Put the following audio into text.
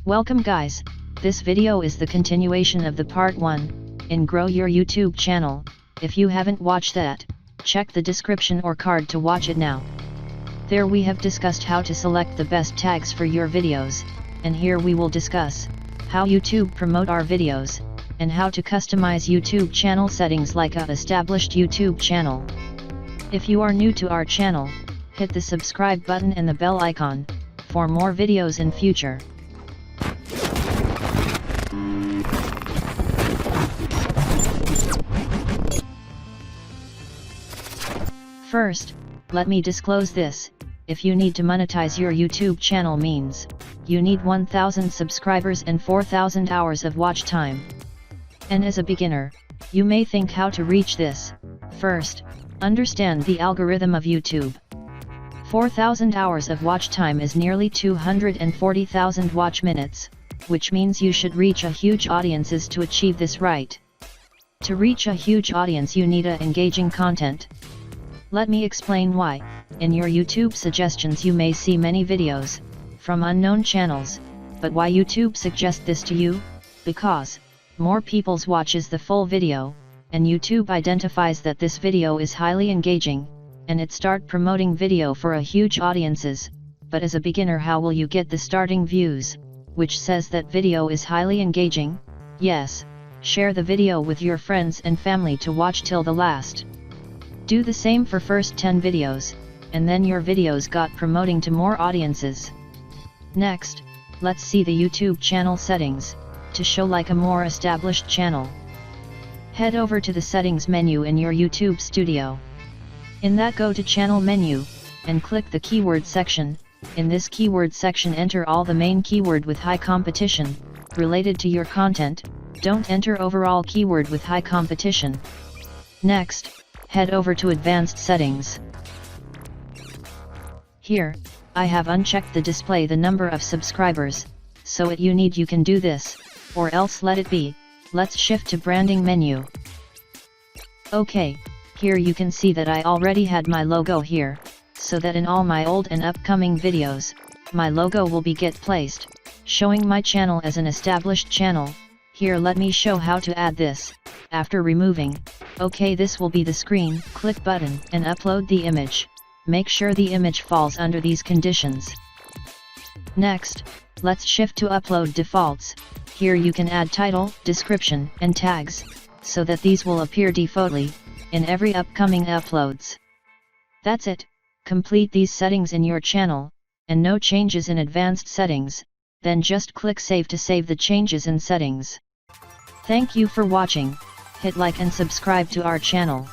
Welcome guys, this video is the continuation of the part 1, in Grow Your YouTube Channel. If you haven't watched that, check the description or card to watch it now. There we have discussed how to select the best tags for your videos, and here we will discuss how YouTube promote our videos, and how to customize YouTube channel settings like a established YouTube channel. If you are new to our channel, hit the subscribe button and the bell icon, for more videos in future. First, let me disclose this: if you need to monetize your YouTube channel means, you need 1000 subscribers and 4000 hours of watch time. And as a beginner, you may think how to reach this. First, understand the algorithm of YouTube. 4000 hours of watch time is nearly 240,000 watch minutes, which means you should reach a huge audiences to achieve this right. To reach a huge audience you need engaging content. Let me explain why. In your YouTube suggestions you may see many videos from unknown channels, but why YouTube suggest this to you? Because more people's watches the full video, and YouTube identifies that this video is highly engaging, and it start promoting video for a huge audiences. But as a beginner, how will you get the starting views, which says that video is highly engaging? Yes, share the video with your friends and family to watch till the last. Do the same for first 10 videos, and then your videos got promoting to more audiences. Next, let's see the YouTube channel settings, to show like a more established channel. Head over to the settings menu in your YouTube studio. In that, go to channel menu, and click the keyword section. In this keyword section enter all the main keyword with high competition, related to your content. Don't enter overall keyword with high competition. Next, head over to advanced settings. Here, I have unchecked the display the number of subscribers, so if you need you can do this, or else let it be. Let's shift to branding menu. Okay, here you can see that I already had my logo here, so that in all my old and upcoming videos, my logo will be get placed, showing my channel as an established channel. Here let me show how to add this. After removing, okay, this will be the screen, click button and upload the image. Make sure the image falls under these conditions. Next, let's shift to upload defaults. Here you can add title, description and tags, so that these will appear defaultly in every upcoming uploads. That's it. Complete these settings in your channel, and no changes in advanced settings, then just click save to save the changes in settings. Thank you for watching. Hit like and subscribe to our channel.